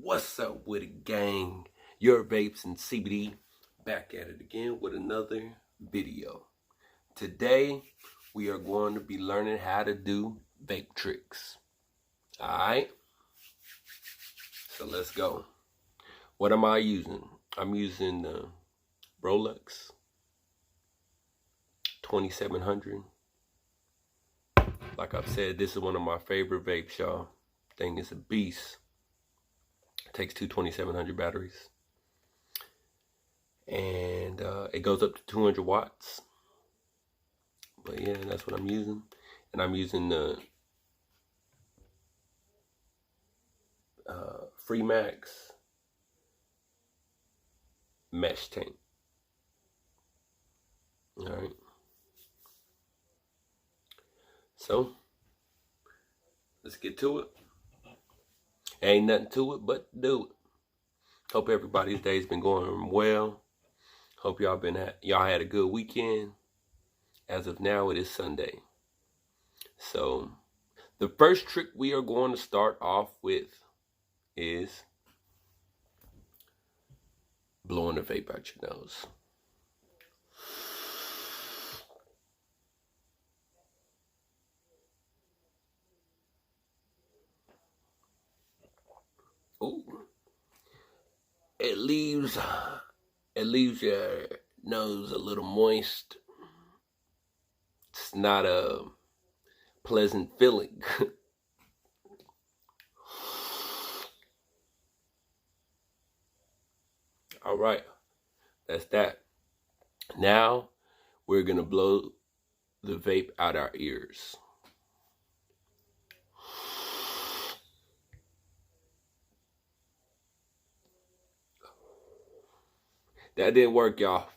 What's up with it, gang? YourVapez CBD back at it again with another video. Today we are going to be learning how to do vape tricks. Alright? So let's go. What am I using? I'm using the Rolex 2700. Like I've said, this is one of my favorite vapes, y'all. Thing is a beast. Takes two 2700 batteries, and it goes up to 200 watts. But yeah, that's what I'm using. And I'm using the Free Max mesh tank. All right, so let's get to it. Ain't nothing to it but do it. Hope everybody's day's been going well. Hope y'all had a good weekend. As of now, it is Sunday. So the first trick we are going to start off with is blowing the vape out your nose. Ooh. It leaves your nose a little moist. It's not a pleasant feeling. All right, that's that. Now we're gonna blow the vape out our ears. That didn't work, y'all.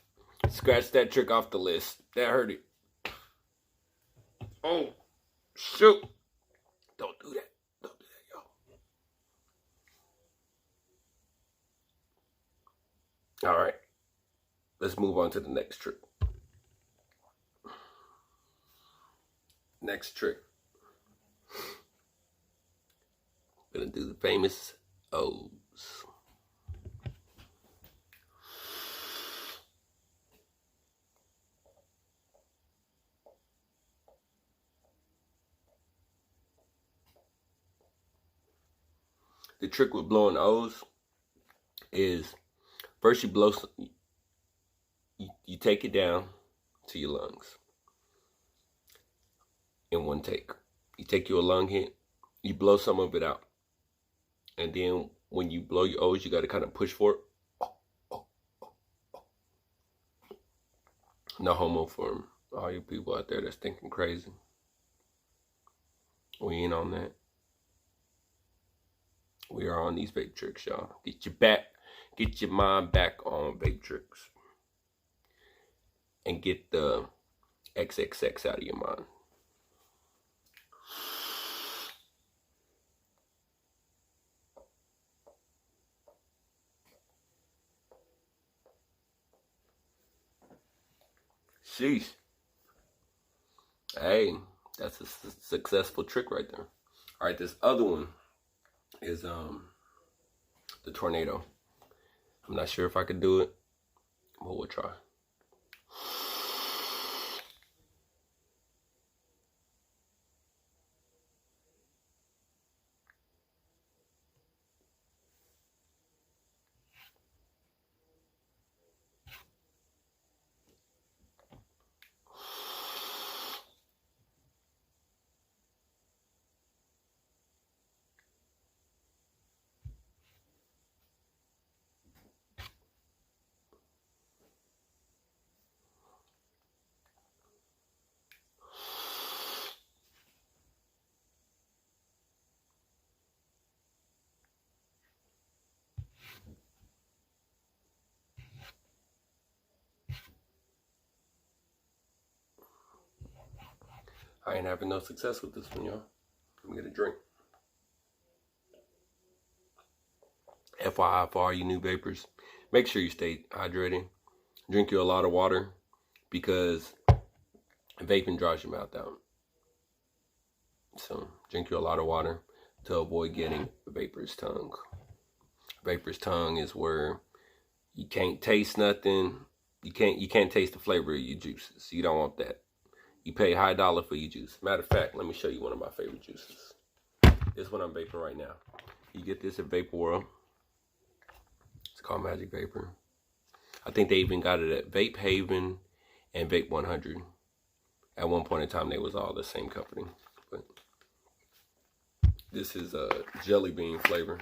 Scratch that trick off the list. That hurt it. Oh, shoot. Don't do that. Don't do that, y'all. All right. Let's move on to the next trick. Next trick. Gonna do the famous O's. The trick with blowing O's is first you blow, you take it down to your lungs in one take. You take your lung hit, you blow some of it out. And then when you blow your O's, you got to kind of push for it. No homo for all you people out there that's thinking crazy. We ain't on that. We are on these vape tricks, y'all. Get your mind back on vape tricks. And get the XXX out of your mind. Sheesh. Hey, that's a successful trick right there. All right, this other one is the tornado. I'm not sure if I could do it, but we'll try. I ain't having no success with this one, y'all. Let me get a drink. FYI for all you new vapors, make sure you stay hydrated. Drink you a lot of water because vaping dries your mouth out. So drink you a lot of water to avoid getting vapor's tongue. Vapor's tongue is where you can't taste nothing. You can't taste the flavor of your juices. You don't want that. You pay high dollar for your juice. Matter of fact, let me show you one of my favorite juices. This one I'm vaping right now. You get this at Vape World. It's called Magic Vapor. I think they even got it at Vape Haven and Vape 100. At one point in time, they was all the same company. But this is a jelly bean flavor.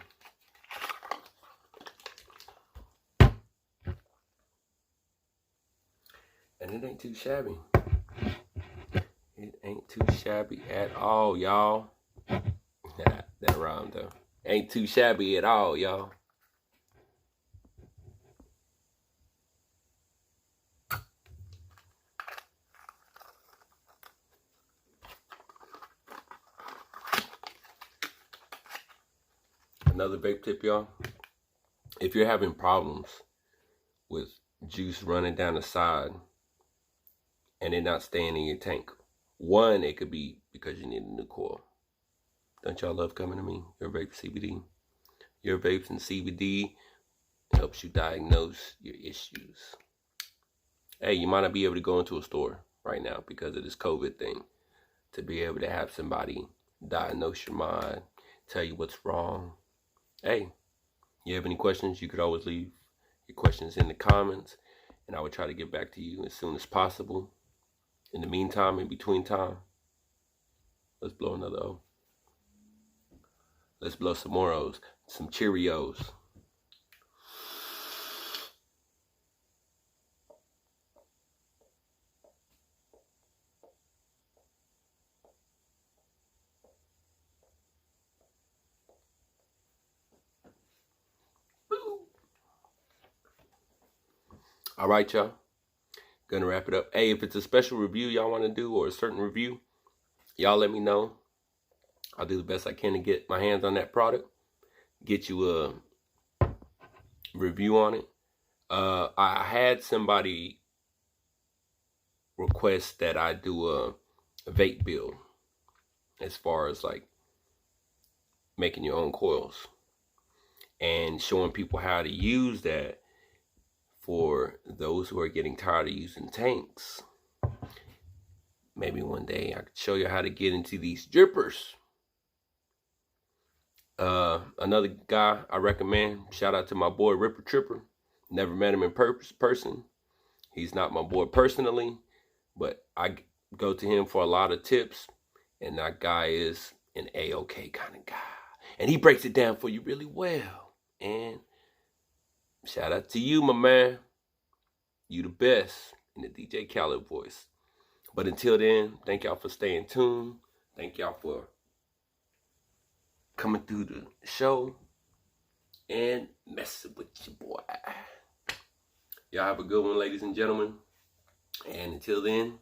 And it ain't too shabby. It ain't too shabby at all, y'all. That rhymed though. Ain't too shabby at all, y'all. Another vape tip, y'all. If you're having problems with juice running down the side and it not staying in your tank, one, it could be because you need a new coil. Don't y'all love coming to me? YourVapez CBD. YourVapez CBD helps you diagnose your issues. Hey, you might not be able to go into a store right now because of this COVID thing. To be able to have somebody diagnose your mind, tell you what's wrong. Hey, you have any questions, you could always leave your questions in the comments, and I will try to get back to you as soon as possible. In the meantime, in between time, let's blow another O. Let's blow some more O's, some Cheerios. All right, y'all. Gonna wrap it up. Hey, if it's a special review y'all want to do or a certain review, y'all let me know. I'll do the best I can to get my hands on that product, get you a review on it. I had somebody request that I do a vape build as far as like making your own coils and showing people how to use that for those who are getting tired of using tanks. Maybe one day I could show you how to get into these drippers. Another guy I recommend, shout out to my boy Ripper Tripper. Never met him in person. He's not my boy personally, but I go to him for a lot of tips, and that guy is an A-OK kind of guy. And he breaks it down for you really well. And shout out to you, my man. You the best in the DJ Khaled voice. But until then, thank y'all for staying tuned. Thank y'all for coming through the show and messing with your boy. Y'all have a good one, ladies and gentlemen. And until then,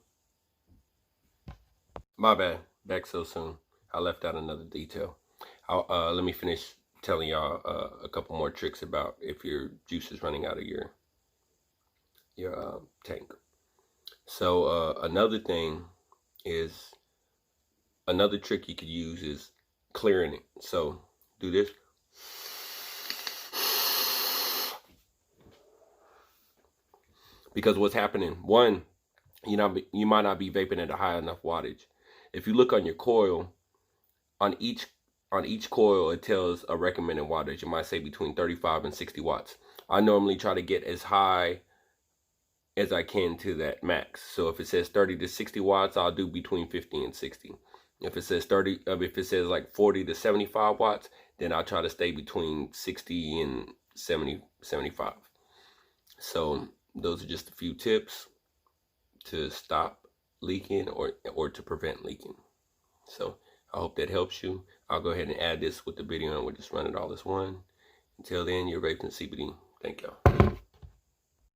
my bad. Back so soon. I left out another detail. Let me finish telling y'all a couple more tricks about if your juice is running out of your tank. So another thing is, another trick you could use is clearing it. So do this. Because what's happening, one, you might not be vaping at a high enough wattage. If you look on your coil, on each coil it tells a recommended wattage. It might say between 35 and 60 watts. I normally try to get as high as I can to that max. So if it says 30 to 60 watts, I'll do between 50 and 60. If it says like 40 to 75 watts, then I'll try to stay between 60 and 75. So those are just a few tips to stop leaking or to prevent leaking. So I hope that helps you. I'll go ahead and add this with the video and we'll just run it all as one. Until then, YourVapez CBD. Thank y'all.